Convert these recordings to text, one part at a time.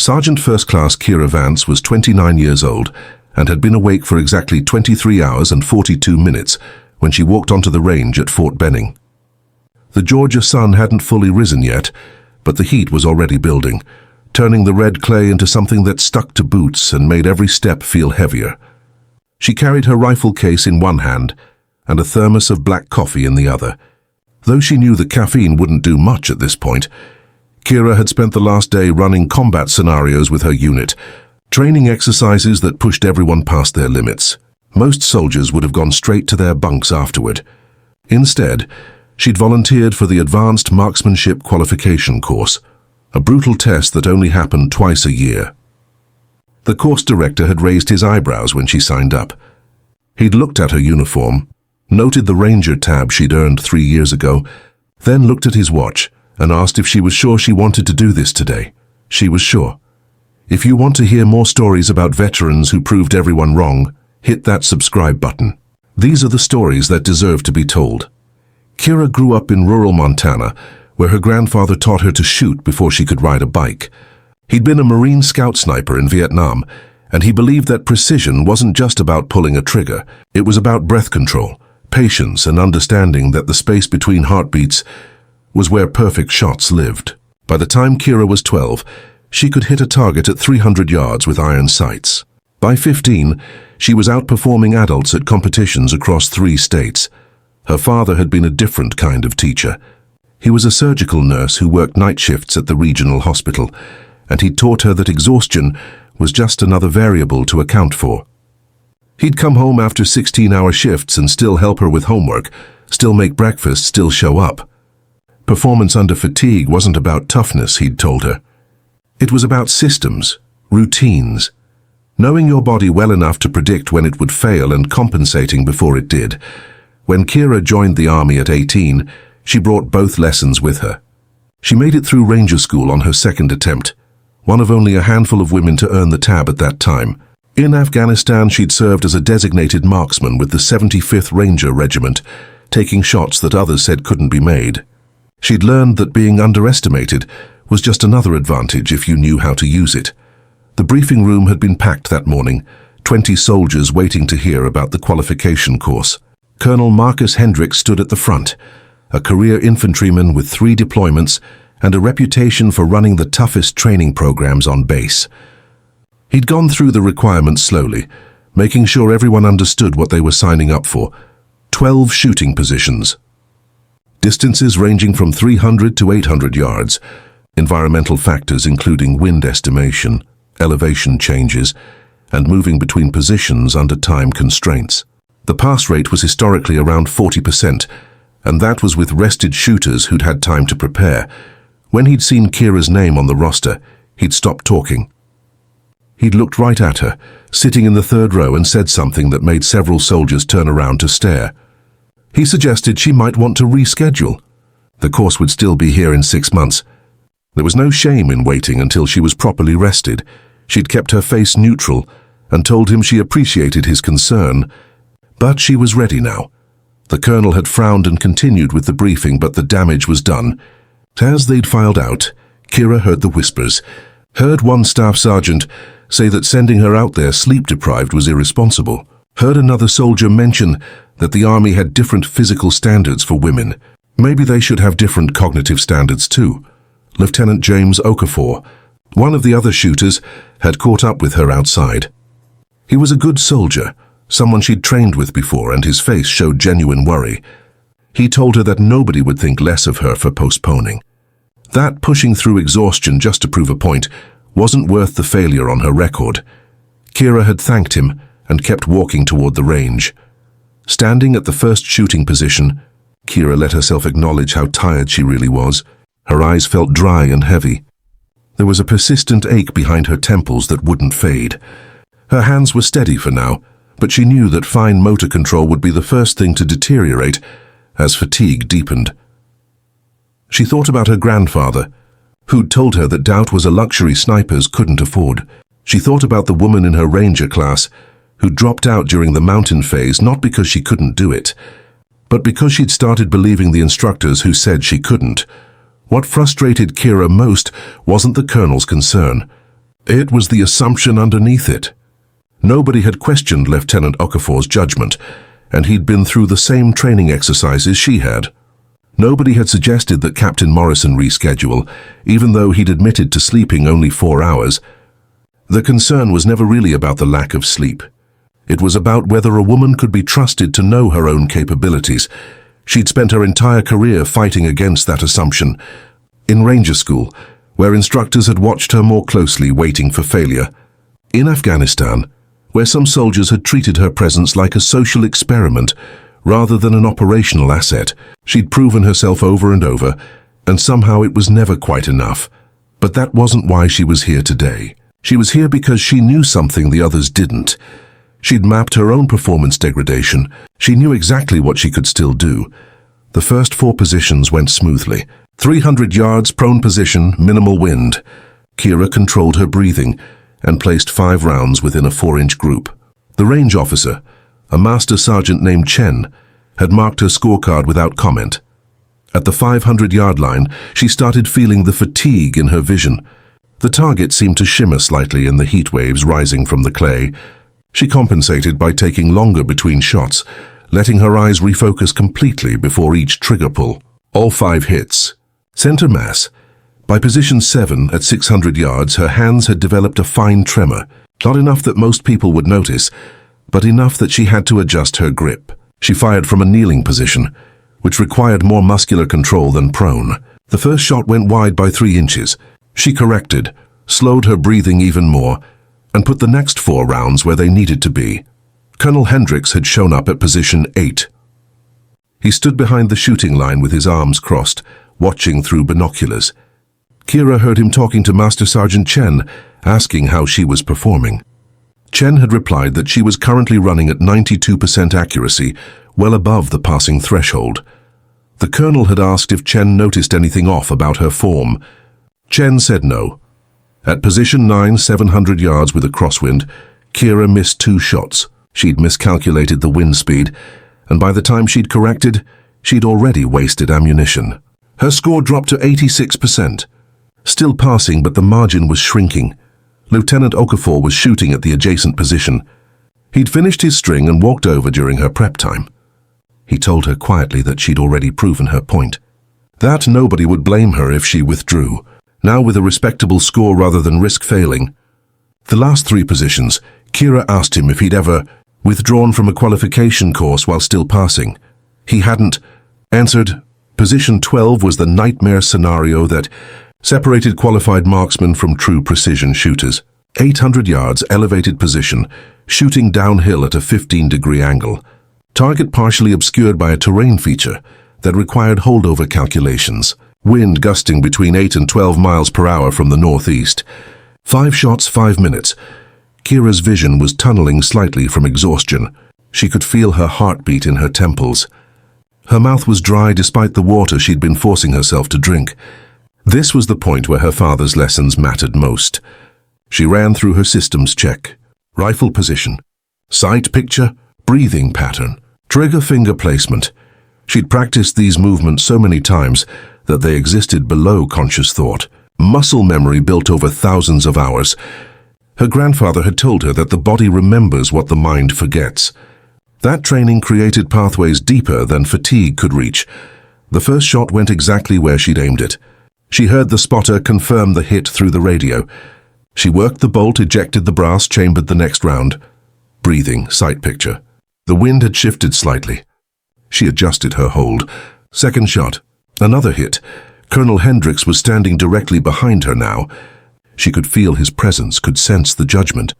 Sergeant First Class Kira Vance was 29 years old and had been awake for exactly 23 hours and 42 minutes when she walked onto the range at Fort Benning. The Georgia sun hadn't fully risen yet, but the heat was already building, turning the red clay into something that stuck to boots and made every step feel heavier. She carried her rifle case in one hand and a thermos of black coffee in the other. Though she knew that caffeine wouldn't do much at this point, Kira had spent the last day running combat scenarios with her unit, training exercises that pushed everyone past their limits. Most soldiers would have gone straight to their bunks afterward. Instead, she'd volunteered for the Advanced Marksmanship Qualification course, a brutal test that only happened twice a year. The course director had raised his eyebrows when she signed up. He'd looked at her uniform, noted the Ranger tab she'd earned 3 years ago, then looked at his watch and asked if she was sure she wanted to do this today. She was sure. If you want to hear more stories about veterans who proved everyone wrong, hit that subscribe button. These are the stories that deserve to be told. Kira grew up in rural Montana, where her grandfather taught her to shoot before she could ride a bike. He'd been a Marine Scout sniper in Vietnam, and he believed that precision wasn't just about pulling a trigger. It was about breath control, patience, and understanding that the space between heartbeats was where perfect shots lived. By the time Kira was 12, she could hit a target at 300 yards with iron sights. By 15, she was outperforming adults at competitions across 3 states. Her father had been a different kind of teacher. He was a surgical nurse who worked night shifts at the regional hospital, and he'd taught her that exhaustion was just another variable to account for. He'd come home after 16-hour shifts and still help her with homework, still make breakfast, still show up. Performance under fatigue wasn't about toughness, he'd told her. It was about systems, routines, knowing your body well enough to predict when it would fail and compensating before it did. When Kira joined the army at 18, she brought both lessons with her. She made it through Ranger School on her second attempt, one of only a handful of women to earn the tab at that time. In Afghanistan, she'd served as a designated marksman with the 75th Ranger Regiment, taking shots that others said couldn't be made. She'd learned that being underestimated was just another advantage if you knew how to use it. The briefing room had been packed that morning, 20 soldiers waiting to hear about the qualification course. Colonel Marcus Hendricks stood at the front, a career infantryman with 3 deployments and a reputation for running the toughest training programs on base. He'd gone through the requirements slowly, making sure everyone understood what they were signing up for. 12 shooting positions. Distances ranging from 300 to 800 yards. Environmental factors including wind estimation, elevation changes, and moving between positions under time constraints. The pass rate was historically around 40%, and that was with rested shooters who'd had time to prepare. When he'd seen Kira's name on the roster, he'd stopped talking. He'd looked right at her, sitting in the 3rd row, and said something that made several soldiers turn around to stare. He suggested she might want to reschedule. The course would still be here in 6 months. There was no shame in waiting until she was properly rested. She'd kept her face neutral and told him she appreciated his concern. But she was ready now. The colonel had frowned and continued with the briefing, but the damage was done. As they'd filed out, Kira heard the whispers, heard one staff sergeant say that sending her out there sleep-deprived was irresponsible, heard another soldier mention that the army had different physical standards for women. Maybe they should have different cognitive standards too. Lieutenant James Okafor, one of the other shooters, had caught up with her outside. He was a good soldier, someone she'd trained with before, and his face showed genuine worry. He told her that nobody would think less of her for postponing. That pushing through exhaustion just to prove a point wasn't worth the failure on her record. Kira had thanked him and kept walking toward the range. Standing at the first shooting position, Kira let herself acknowledge how tired she really was. Her eyes felt dry and heavy. There was a persistent ache behind her temples that wouldn't fade. Her hands were steady for now, but she knew that fine motor control would be the first thing to deteriorate as fatigue deepened. She thought about her grandfather, who'd told her that doubt was a luxury snipers couldn't afford. She thought about the woman in her Ranger class who dropped out during the mountain phase, not because she couldn't do it, but because she'd started believing the instructors who said she couldn't. What frustrated Kira most wasn't the colonel's concern. It was the assumption underneath it. Nobody had questioned Lieutenant Okafor's judgment, and he'd been through the same training exercises she had. Nobody had suggested that Captain Morrison reschedule, even though he'd admitted to sleeping only 4 hours. The concern was never really about the lack of sleep. It was about whether a woman could be trusted to know her own capabilities. She'd spent her entire career fighting against that assumption. In Ranger School, where instructors had watched her more closely, waiting for failure. In Afghanistan, where some soldiers had treated her presence like a social experiment rather than an operational asset. She'd proven herself over and over, and somehow it was never quite enough. But that wasn't why she was here today. She was here because she knew something the others didn't. She'd mapped her own performance degradation. She knew exactly what she could still do. The first 4 positions went smoothly. 300 yards, prone position, minimal wind. Kira controlled her breathing and placed 5 rounds within a 4-inch group. The range officer, a master sergeant named Chen, had marked her scorecard without comment. At the 500-yard line, she started feeling the fatigue in her vision. The target seemed to shimmer slightly in the heat waves rising from the clay. She compensated by taking longer between shots, letting her eyes refocus completely before each trigger pull. All 5 hits. Center mass. By position 7 at 600 yards, her hands had developed a fine tremor, not enough that most people would notice, but enough that she had to adjust her grip. She fired from a kneeling position, which required more muscular control than prone. The first shot went wide by 3 inches. She corrected, slowed her breathing even more, and put the next 4 rounds where they needed to be. Colonel Hendricks had shown up at position 8. He stood behind the shooting line with his arms crossed, watching through binoculars. Kira heard him talking to Master Sergeant Chen, asking how she was performing. Chen had replied that she was currently running at 92% accuracy, well above the passing threshold. The colonel had asked if Chen noticed anything off about her form. Chen said no. At position 9, 700 yards with a crosswind, Kira missed 2 shots. She'd miscalculated the wind speed, and by the time she'd corrected, she'd already wasted ammunition. Her score dropped to 86%. Still passing, but the margin was shrinking. Lieutenant Okafor was shooting at the adjacent position. He'd finished his string and walked over during her prep time. He told her quietly that she'd already proven her point. That nobody would blame her if she withdrew, now with a respectable score rather than risk failing. The last 3 positions, Kira asked him if he'd ever withdrawn from a qualification course while still passing. He hadn't. Answered, position 12 was the nightmare scenario that separated qualified marksmen from true precision shooters. 800 yards, elevated position, shooting downhill at a 15-degree angle. Target partially obscured by a terrain feature that required holdover calculations. Wind gusting between 8 and 12 miles per hour from the northeast. 5 shots, 5 minutes. Kira's vision was tunneling slightly from exhaustion. She could feel her heartbeat in her temples. Her mouth was dry despite the water she'd been forcing herself to drink. This was the point where her father's lessons mattered most. She ran through her systems check. Rifle position, sight picture, breathing pattern, trigger finger placement. She'd practiced these movements so many times that they existed below conscious thought. Muscle memory built over thousands of hours. Her grandfather had told her that the body remembers what the mind forgets. That training created pathways deeper than fatigue could reach. The first shot went exactly where she'd aimed it. She heard the spotter confirm the hit through the radio. She worked the bolt, ejected the brass, chambered the next round. Breathing, sight picture. The wind had shifted slightly. She adjusted her hold. Second shot. Another hit. Colonel Hendricks was standing directly behind her now. She could feel his presence, could sense the judgment.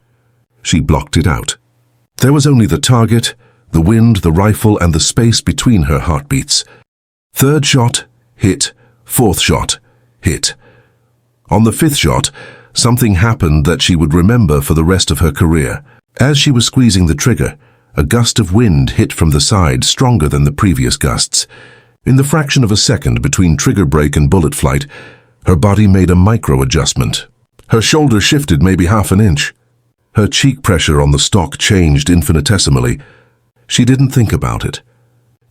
She blocked it out. There was only the target, the wind, the rifle, and the space between her heartbeats. Third shot, hit. Fourth shot, hit. On the 5th shot, something happened that she would remember for the rest of her career. As she was squeezing the trigger, a gust of wind hit from the side, stronger than the previous gusts. In the fraction of a second between trigger break and bullet flight, her body made a micro-adjustment. Her shoulder shifted maybe half an inch. Her cheek pressure on the stock changed infinitesimally. She didn't think about it.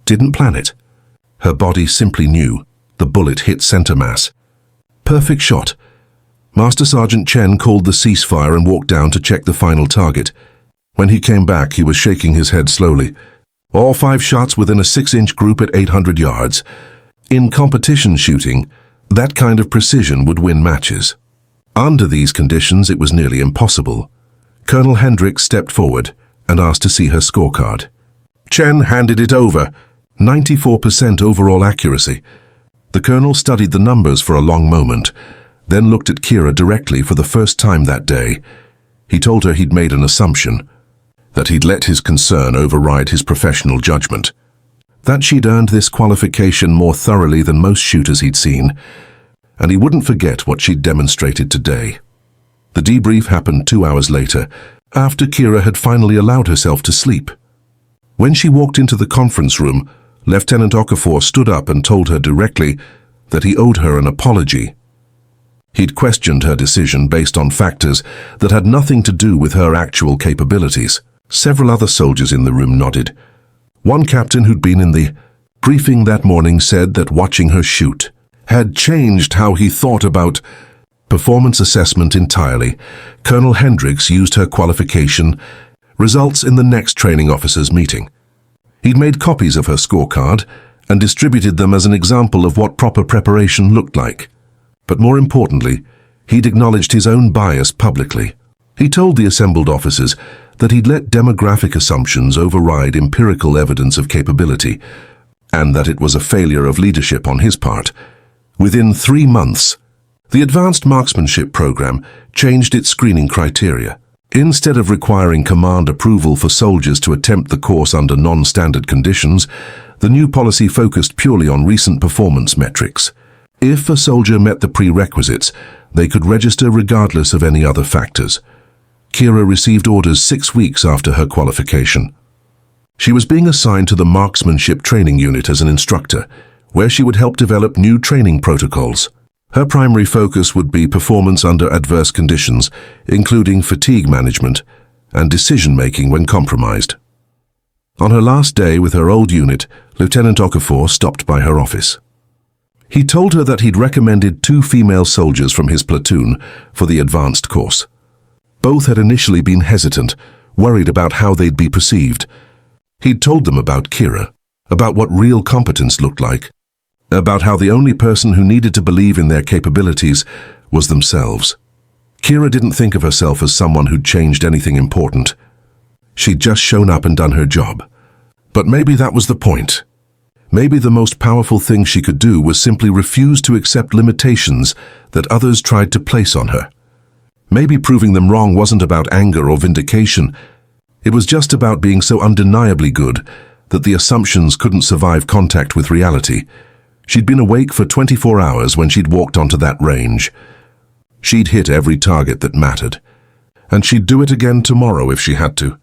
Didn't plan it. Her body simply knew. The bullet hit center mass. Perfect shot. Master Sergeant Chen called the ceasefire and walked down to check the final target. When he came back, he was shaking his head slowly. All 5 shots within a 6-inch group at 800 yards. In competition shooting, that kind of precision would win matches. Under these conditions, it was nearly impossible. Colonel Hendricks stepped forward and asked to see her scorecard. Chen handed it over. 94% overall accuracy. The colonel studied the numbers for a long moment, then looked at Kira directly for the first time that day. He told her he'd made an assumption, that he'd let his concern override his professional judgment, that she'd earned this qualification more thoroughly than most shooters he'd seen, and he wouldn't forget what she'd demonstrated today. The debrief happened 2 hours later, after Kira had finally allowed herself to sleep. When she walked into the conference room, Lieutenant Okafor stood up and told her directly that he owed her an apology. He'd questioned her decision based on factors that had nothing to do with her actual capabilities. Several other soldiers in the room nodded. One captain who'd been in the briefing that morning said that watching her shoot had changed how he thought about performance assessment entirely. Colonel Hendricks used her qualification results in the next training officers' meeting. He'd made copies of her scorecard and distributed them as an example of what proper preparation looked like. But more importantly, he'd acknowledged his own bias publicly. He told the assembled officers that he'd let demographic assumptions override empirical evidence of capability, and that it was a failure of leadership on his part. Within 3 months, the Advanced Marksmanship Program changed its screening criteria. Instead of requiring command approval for soldiers to attempt the course under non-standard conditions, the new policy focused purely on recent performance metrics. If a soldier met the prerequisites, they could register regardless of any other factors. Kira received orders 6 weeks after her qualification. She was being assigned to the Marksmanship Training Unit as an instructor, where she would help develop new training protocols. Her primary focus would be performance under adverse conditions, including fatigue management and decision-making when compromised. On her last day with her old unit, Lieutenant Okafor stopped by her office. He told her that he'd recommended 2 female soldiers from his platoon for the advanced course. Both had initially been hesitant, worried about how they'd be perceived. He'd told them about Kira, about what real competence looked like, about how the only person who needed to believe in their capabilities was themselves. Kira didn't think of herself as someone who'd changed anything important. She'd just shown up and done her job. But maybe that was the point. Maybe the most powerful thing she could do was simply refuse to accept limitations that others tried to place on her. Maybe proving them wrong wasn't about anger or vindication. It was just about being so undeniably good that the assumptions couldn't survive contact with reality. She'd been awake for 24 hours when she'd walked onto that range. She'd hit every target that mattered. And she'd do it again tomorrow if she had to.